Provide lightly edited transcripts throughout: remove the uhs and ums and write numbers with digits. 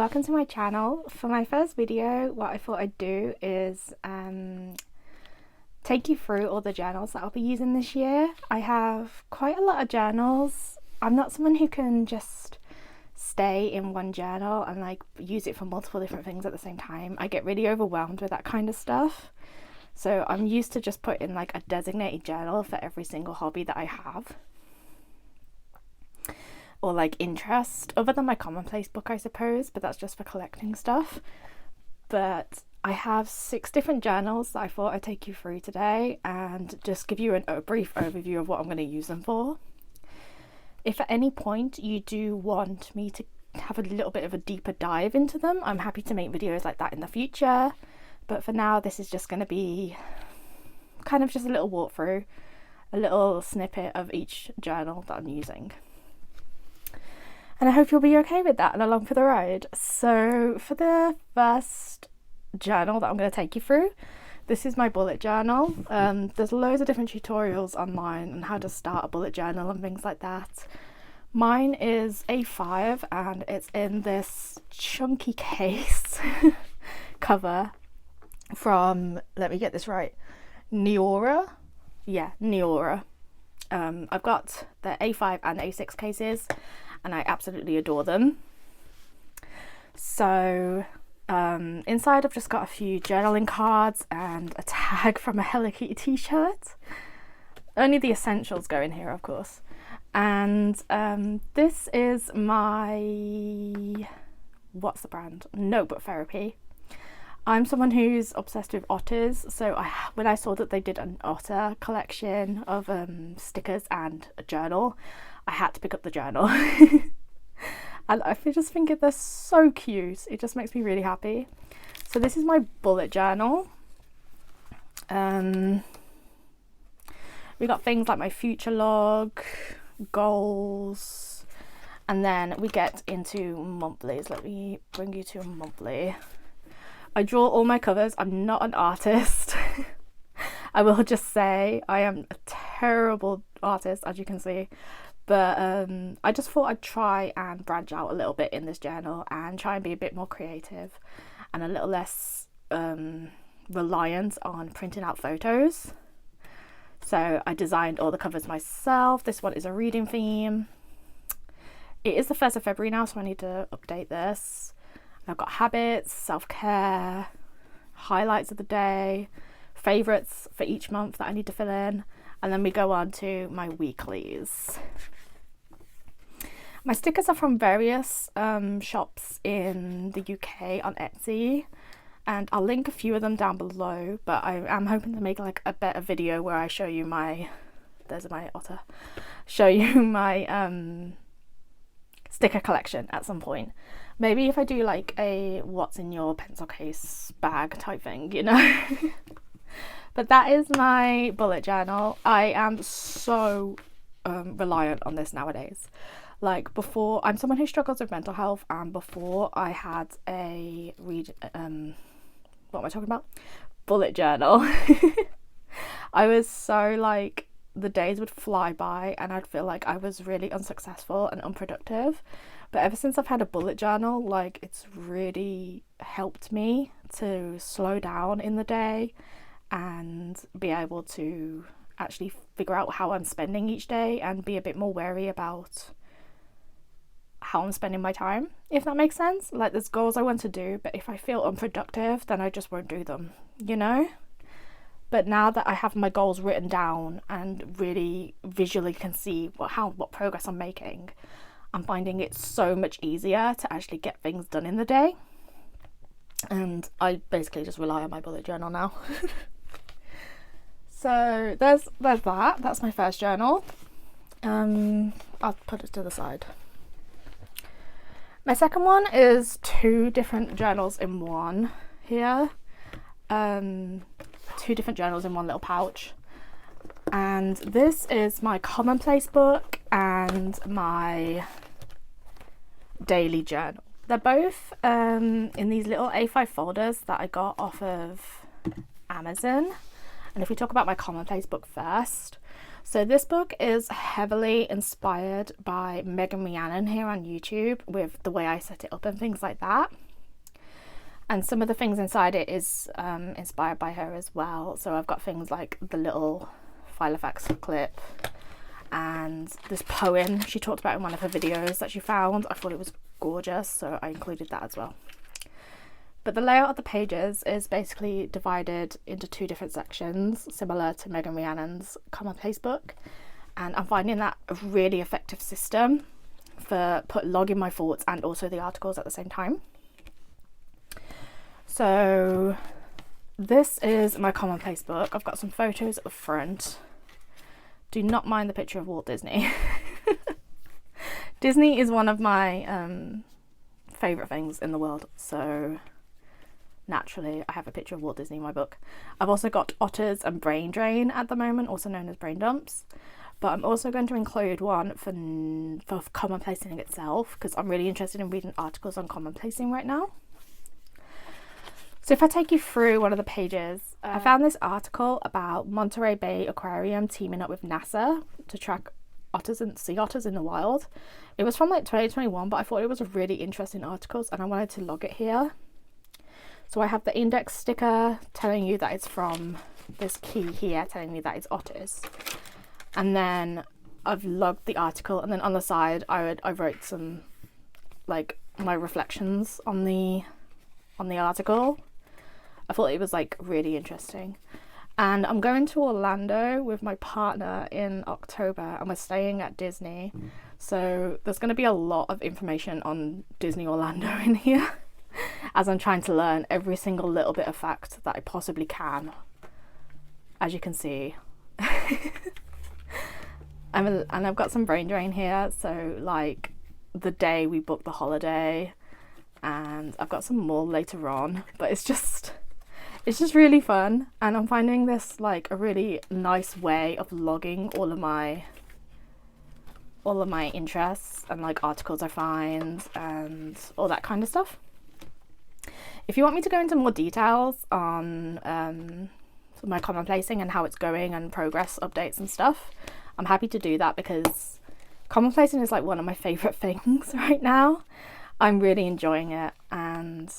welcome to my channel. For my first video, what I thought I'd do is take you through all the journals that I'll be using this year. I have quite a lot of journals. I'm not someone who can just stay in one journal and like use it for multiple different things at the same time. I get really overwhelmed with that kind of stuff. So I'm used to just putting like a designated journal for every single hobby that I have, or like interest, other than my Commonplace book, I suppose, but that's just for collecting stuff. But I have 6 different journals that I thought I'd take you through today and just give you a brief overview of what I'm going to use them for. If at any point you do want me to have a little bit of a deeper dive into them, I'm happy to make videos like that in the future. But for now, this is just going to be kind of just a little walkthrough, a little snippet of each journal that I'm using. And I hope you'll be okay with that and along for the ride. So for the first journal that I'm going to take you through, this is my bullet journal. There's loads of different tutorials online on how to start a bullet journal and things like that. Mine is A5 and it's in this chunky case cover from, let me get this right, Neora. Yeah, Neora. I've got the A5 and A6 cases and I absolutely adore them. So inside I've just got a few journaling cards and a tag from a Hello Kitty t-shirt. Only the essentials go in here, of course. And this is my, what's the brand? Notebook Therapy. I'm someone who's obsessed with otters, so when I saw that they did an otter collection of stickers and a journal, I had to pick up the journal. And I just think they're so cute. It just makes me really happy. So this is my bullet journal. We got things like my future log, goals, and then we get into monthlies. Let me bring you to a monthly. I draw all my covers. I'm not an artist. I will just say I am a terrible artist, as you can see. But I just thought I'd try and branch out a little bit in this journal and try and be a bit more creative and a little less reliant on printing out photos. So I designed all the covers myself. This one is a reading theme. It is the 1st of February now, so I need to update this. I've got habits, self-care, highlights of the day, favourites for each month that I need to fill in, and then we go on to my weeklies. My stickers are from various shops in the UK on Etsy, and I'll link a few of them down below, but I am hoping to make like a better video where I show you my, there's my otter, show you my sticker collection at some point. Maybe if I do like a what's in your pencil case bag type thing, you know. But that is my bullet journal. I am so reliant on this nowadays. Like before, I'm someone who struggles with mental health, and before I had a what am I talking about? Bullet journal. I was so like, the days would fly by and I'd feel like I was really unsuccessful and unproductive. But ever since I've had a bullet journal, like it's really helped me to slow down in the day and be able to actually figure out how I'm spending each day and be a bit more wary about how I'm spending my time, if that makes sense. Like there's goals I want to do, but if I feel unproductive, then I just won't do them, you know? But now that I have my goals written down and really visually can see what progress I'm making, I'm finding it so much easier to actually get things done in the day. And I basically just rely on my bullet journal now. So there's that. That's my first journal. I'll put it to the side. My second one is 2 different journals in one here. 2 different journals in one little pouch, and this is my Commonplace book and my daily journal. They're both in these little A5 folders that I got off of Amazon. And if we talk about my Commonplace book first, So this book is heavily inspired by Megan Rhiannon here on YouTube, with the way I set it up and things like that. And some of the things inside it is inspired by her as well. So I've got things like the little Filofax clip and this poem she talked about in one of her videos that she found. I thought it was gorgeous, so I included that as well. But the layout of the pages is basically divided into 2 different sections, similar to Megan Rhiannon's Commonplace book. And I'm finding that a really effective system for logging my thoughts and also the articles at the same time. So this is my Commonplace book. I've got some photos at the front. Do not mind the picture of Walt Disney. Disney is one of my favourite things in the world, so naturally I have a picture of Walt Disney in my book. I've also got otters and brain drain at the moment, also known as brain dumps, but I'm also going to include one for Commonplacing itself, because I'm really interested in reading articles on Commonplacing right now. So if I take you through one of the pages, I found this article about Monterey Bay Aquarium teaming up with NASA to track otters and sea otters in the wild. It was from like 2021, but I thought it was a really interesting article and I wanted to log it here. So I have the index sticker telling you that it's from this key here, telling me that it's otters. And then I've logged the article, and then on the side I wrote some like my reflections on the article. I thought it was like really interesting. And I'm going to Orlando with my partner in October, and we're staying at Disney. So there's going to be a lot of information on Disney Orlando in here, as I'm trying to learn every single little bit of fact that I possibly can. As you can see. And I've got some brain drain here. So like the day we booked the holiday, and I've got some more later on, but it's just really fun, and I'm finding this like a really nice way of logging all of my interests and like articles I find and all that kind of stuff. If you want me to go into more details on my Commonplacing and how it's going and progress updates and stuff, I'm happy to do that, because Commonplacing is like one of my favourite things right now. I'm really enjoying it, and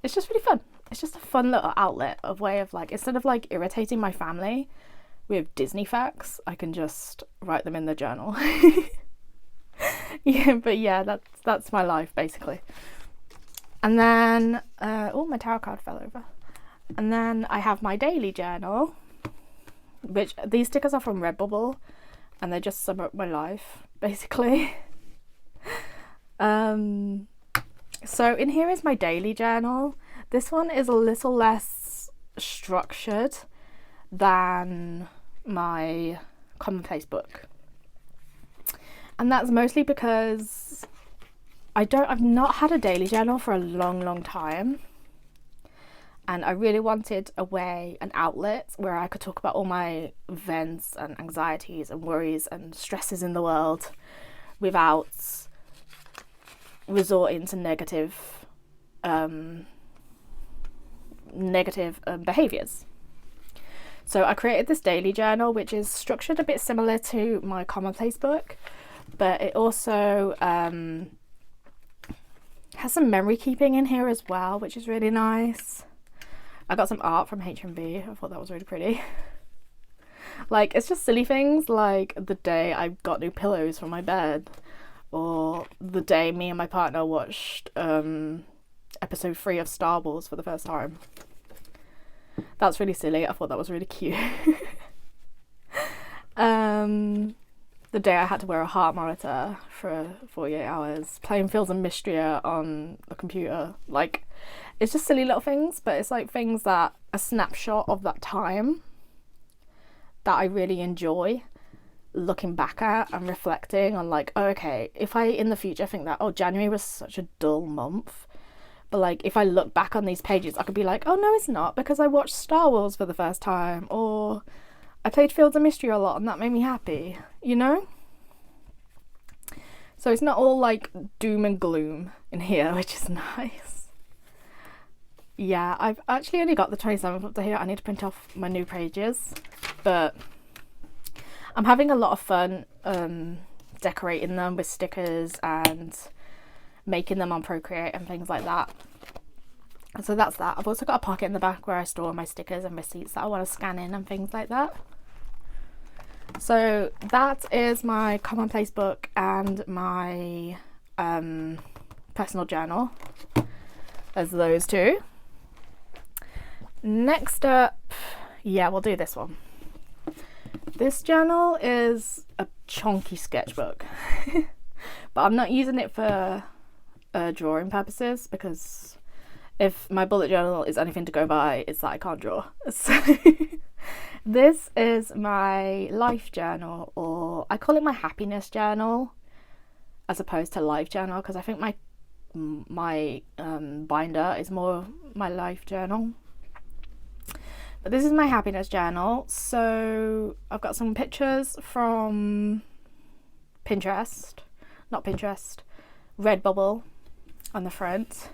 it's just really fun. It's just a fun little outlet of way of like, instead of like irritating my family with Disney facts, I can just write them in the journal. Yeah, but yeah, that's my life basically. And then oh, my tarot card fell over. And then I have my daily journal, which these stickers are from Redbubble, and they just sum up my life basically. So in here is my daily journal. This one is a little less structured than my Commonplace book, and that's mostly because I've not had a daily journal for a long time, and I really wanted a way, an outlet where I could talk about all my events and anxieties and worries and stresses in the world without resorting to negative behaviours. So I created this daily journal, which is structured a bit similar to my Commonplace book, but it also has some memory keeping in here as well, which is really nice. I got some art from H&B. I thought that was really pretty. Like, it's just silly things like the day I got new pillows for my bed, or the day me and my partner watched episode 3 of Star Wars for the first time. That's really silly. I thought that was really cute. The day I had to wear a heart monitor for 48 hours, playing Fields of Mystria on the computer. Like, it's just silly little things, but it's like things that a snapshot of that time that I really enjoy looking back at and reflecting on, like, oh, okay, if I in the future think that, oh, January was such a dull month, but like if I look back on these pages I could be like, oh no, it's not, because I watched Star Wars for the first time, or I played Fields of Mystria a lot and that made me happy, you know? So it's not all like doom and gloom in here, which is nice. Yeah, I've actually only got the 27th up to here. I need to print off my new pages, but I'm having a lot of fun decorating them with stickers and making them on Procreate and things like that. So that's that. I've also got a pocket in the back where I store my stickers and receipts that I want to scan in and things like that. So that is my Commonplace book and my personal journal. There's those two. Next up, yeah, we'll do this one. This journal is a chunky sketchbook, but I'm not using it for drawing purposes, because if my bullet journal is anything to go by, it's that I can't draw. So this is my life journal, or I call it my happiness journal as opposed to life journal, because I think my binder is more my life journal. But this is my happiness journal. So I've got some pictures from Pinterest, not Pinterest, Redbubble on the front.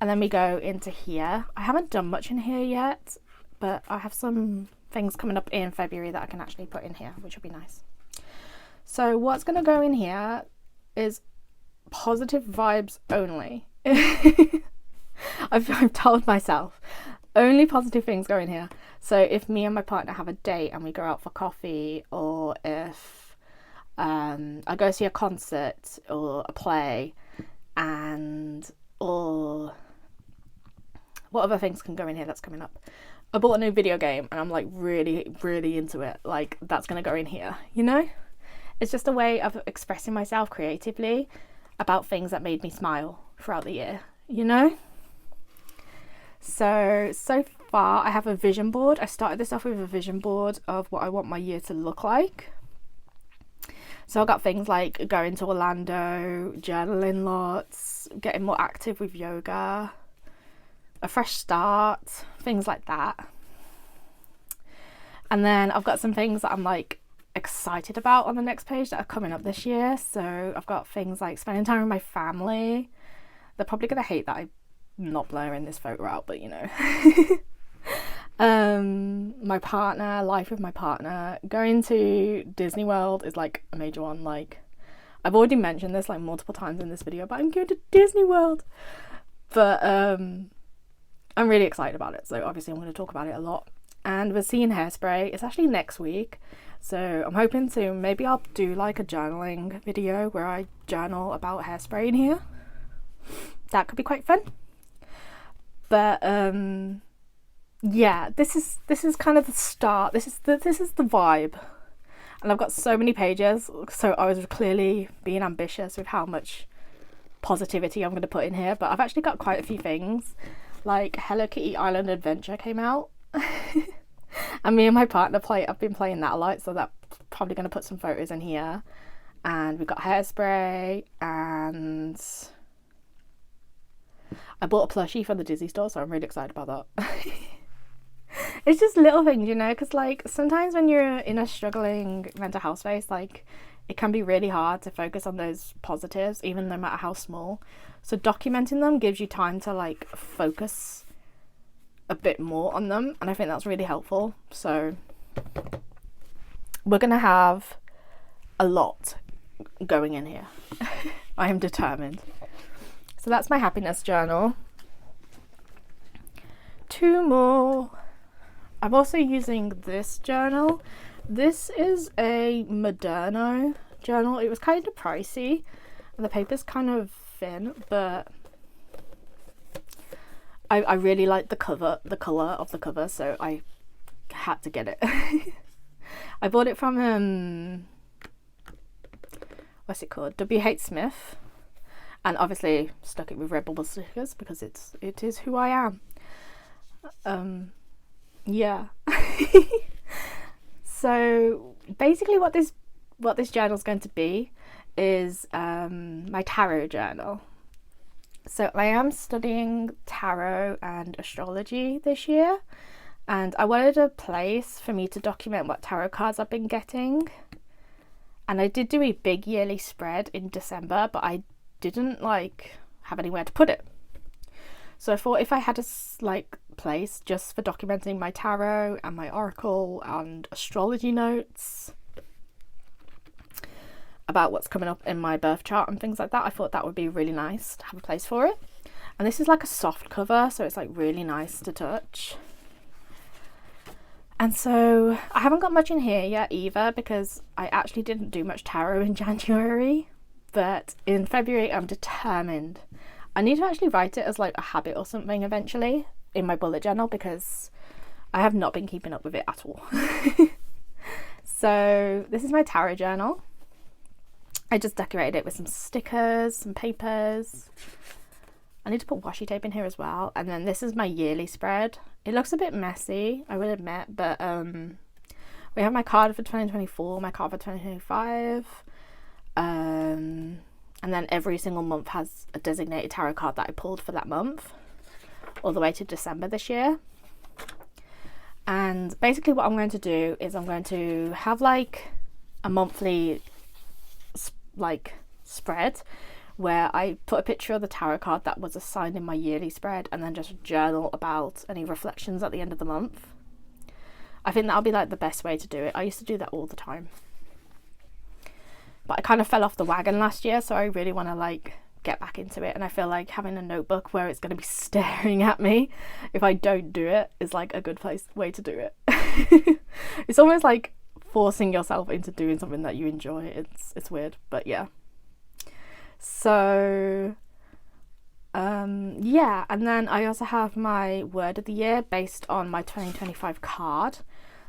And then we go into here. I haven't done much in here yet, but I have some things coming up in February that I can actually put in here, which would be nice. So what's going to go in here is positive vibes only. I've told myself only positive things go in here. So if me and my partner have a date and we go out for coffee, or if I go see a concert or a play, or what other things can go in here that's coming up? I bought a new video game and I'm like really into it. Like, that's gonna go in here, you know? It's just a way of expressing myself creatively about things that made me smile throughout the year, you know? So far I have a vision board. I started this off with a vision board of what I want my year to look like. So I got things like going to Orlando, journaling lots, getting more active with yoga, a fresh start, things like that. And then I've got some things that I'm like excited about on the next page that are coming up this year. So I've got things like spending time with my family. They're probably gonna hate that I'm not blurring this photo out, but you know. My partner, life with my partner, going to Disney World is like a major one. Like, I've already mentioned this like multiple times in this video, but I'm going to Disney World. But I'm really excited about it, so obviously I'm going to talk about it a lot. And we're seeing Hairspray. It's actually next week, so I'm hoping to, maybe I'll do like a journaling video where I journal about Hairspray in here. That could be quite fun. But yeah, this is kind of the start. This is the vibe, and I've got so many pages, so I was clearly being ambitious with how much positivity I'm going to put in here. But I've actually got quite a few things, like Hello Kitty Island Adventure came out and me and my partner I've been playing that a lot, so that's probably going to put some photos in here. And we've got Hairspray, and I bought a plushie from the Disney store, so I'm really excited about that. It's just little things, you know, because like sometimes when you're in a struggling mental health space, like it can be really hard to focus on those positives, even no matter how small. So documenting them gives you time to like focus a bit more on them, and I think that's really helpful. So we're gonna have a lot going in here. I am determined. So that's my happiness journal. Two more. I'm also using this journal. This is a Moderno journal. It was kind of pricey and the paper's kind of thin, but I really like the colour of the cover, so I had to get it. I bought it from what's it called? WH Smith, and obviously stuck it with Redbubble stickers because it is who I am. Yeah. So basically what this journal is going to be is my tarot journal. So I am studying tarot and astrology this year, and I wanted a place for me to document what tarot cards I've been getting. And I did do a big yearly spread in December, but I didn't like have anywhere to put it. So I thought if I had a like place just for documenting my tarot and my oracle and astrology notes, about what's coming up in my birth chart and things like that. I thought that would be really nice to have a place for it. And this is like a soft cover, so it's like really nice to touch. And so I haven't got much in here yet either, because I actually didn't do much tarot in January. But in February, I'm determined. I need to actually write it as like a habit or something eventually in my bullet journal, because I have not been keeping up with it at all. So this is my tarot journal. I just decorated it with some stickers, some papers. I need to put washi tape in here as well. And then this is my yearly spread. It looks a bit messy, I will admit, but we have my card for 2024, my card for 2025. And then every single month has a designated tarot card that I pulled for that month, all the way to December this year. And basically what I'm going to do is I'm going to have like a monthly like spread where I put a picture of the tarot card that was assigned in my yearly spread, and then just journal about any reflections at the end of the month. I think that'll be like the best way to do it. I used to do that all the time, but I kind of fell off the wagon last year, so I really want to like get back into it. And I feel like having a notebook where it's going to be staring at me if I don't do it is like a good way to do it. It's almost like forcing yourself into doing something that you enjoy. It's weird, but yeah. So yeah, and then I also have my word of the year based on my 2025 card.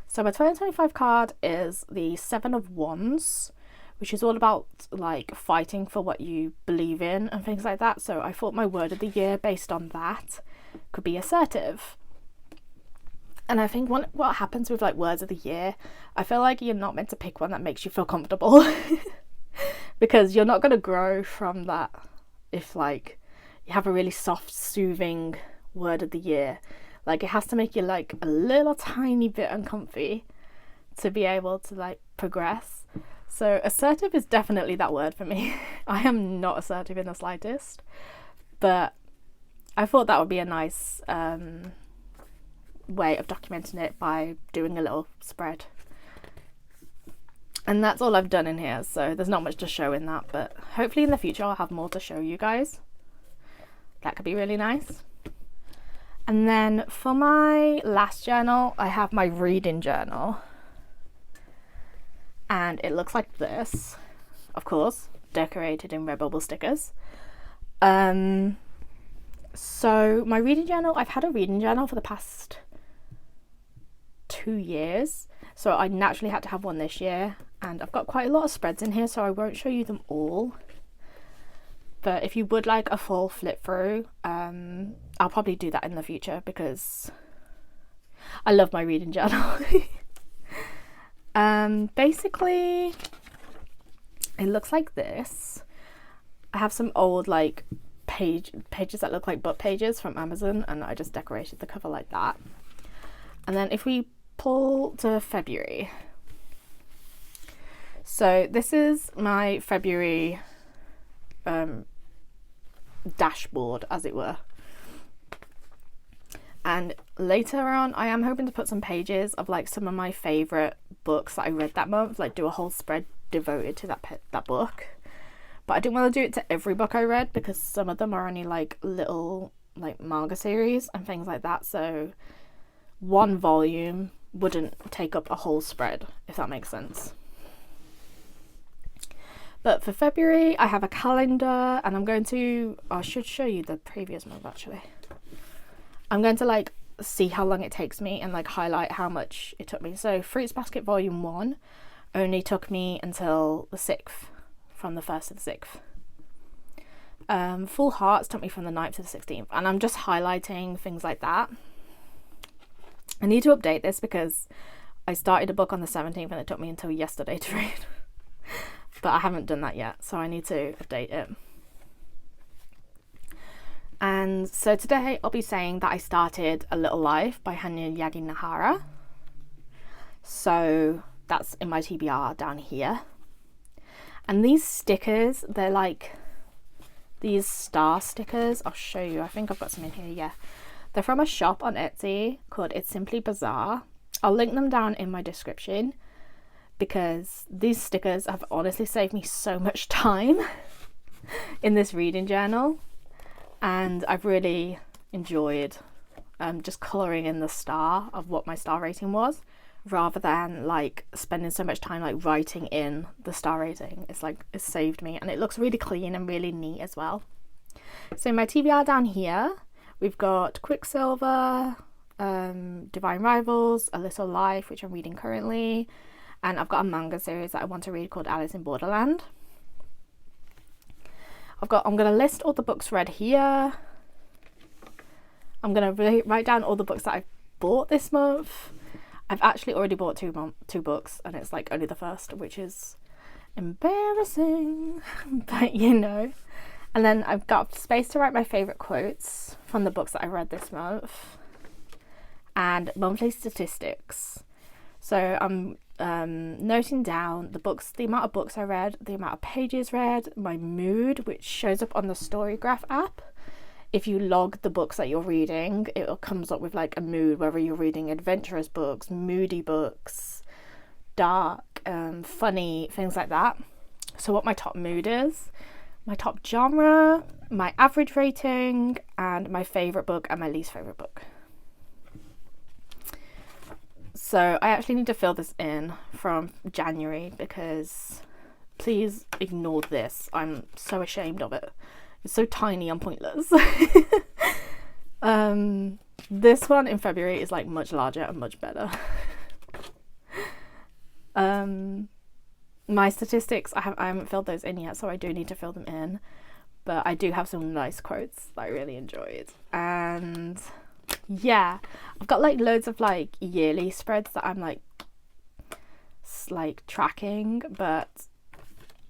So my 2025 card is the 7 of Wands, which is all about like fighting for what you believe in and things like that. So I thought my word of the year based on that could be assertive. And I think what happens with like words of the year, I feel like you're not meant to pick one that makes you feel comfortable because you're not going to grow from that if like you have a really soft, soothing word of the year. Like it has to make you like a little tiny bit uncomfy to be able to like progress. So assertive is definitely that word for me. I am not assertive in the slightest, but I thought that would be a nice way of documenting it by doing a little spread. And that's all I've done in here, so there's not much to show in that, but hopefully in the future I'll have more to show you guys. That could be really nice. And then for my last journal, I have my reading journal. And it looks like this, of course, decorated in Redbubble stickers. So my reading journal, I've had a reading journal for the past 2 years, so I naturally had to have one this year, and I've got quite a lot of spreads in here, so I won't show you them all. But if you would like a full flip through, I'll probably do that in the future because I love my reading journal. Basically it looks like this. I have some old like pages that look like book pages from Amazon, and I just decorated the cover like that. And then if we pull to February, so this is my February dashboard, as it were. And later on I am hoping to put some pages of like some of my favourite books that I read that month, like do a whole spread devoted to that book. But I didn't want to do it to every book I read because some of them are only like little like manga series and things like that, so one volume wouldn't take up a whole spread, if that makes sense. But for February I have a calendar, and I should show you the previous month actually. I'm going to like see how long it takes me and like highlight how much it took me. So Fruits Basket Volume 1 only took me until the 6th, from the 1st to the 6th. Full Hearts took me from the 9th to the 16th, and I'm just highlighting things like that. I need to update this because I started a book on the 17th and it took me until yesterday to read. But I haven't done that yet, so I need to update it. And so today I'll be saying that I started A Little Life by Hanya Yaginahara. So that's in my TBR down here. And these stickers, they're like these star stickers. I'll show you. I think I've got some in here, yeah. They're from a shop on Etsy called It's Simply Bizarre. I'll link them down in my description. because these stickers have honestly saved me so much time in this reading journal, and I've really enjoyed just colouring in the star of what my star rating was, rather than like spending so much time like writing in the star rating. It's like it saved me, and it looks really clean and really neat as well. So my TBR down here, we've got Quicksilver, Divine Rivals, A Little Life, which I'm reading currently, and I've got a manga series that I want to read called Alice in Borderland. I'm going to list all the books read here. I'm going to write down all the books that I've bought this month. I've actually already bought two books, and it's like only the first, which is embarrassing, but you know. And then I've got space to write my favourite quotes from the books that I read this month, and monthly statistics. So I'm noting down the amount of books I read, the amount of pages read, my mood, which shows up on the Storygraph app. If you log the books that you're reading, it comes up with like a mood, whether you're reading adventurous books, moody books, dark, funny, things like that. So what my top mood is, my top genre, my average rating, and my favourite book and my least favourite book. So I actually need to fill this in from January, because please ignore this. I'm so ashamed of it. It's so tiny and pointless. This one in February is like much larger and much better. My statistics, I haven't filled those in yet, so I do need to fill them in. But I do have some nice quotes that I really enjoyed. And yeah, I've got like loads of like yearly spreads that I'm like tracking, but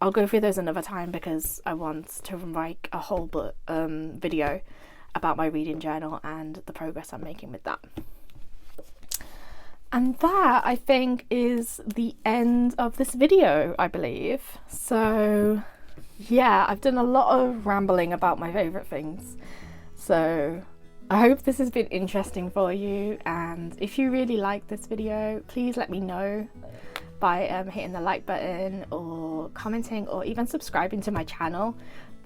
I'll go through those another time, because I want to write a whole video about my reading journal and the progress I'm making with that. And that, I think, is the end of this video, I believe. So yeah, I've done a lot of rambling about my favourite things. So I hope this has been interesting for you, and if you really like this video, please let me know by hitting the like button or commenting or even subscribing to my channel.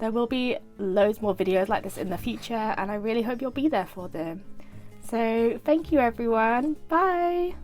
There will be loads more videos like this in the future, and I really hope you'll be there for them. So thank you everyone, bye!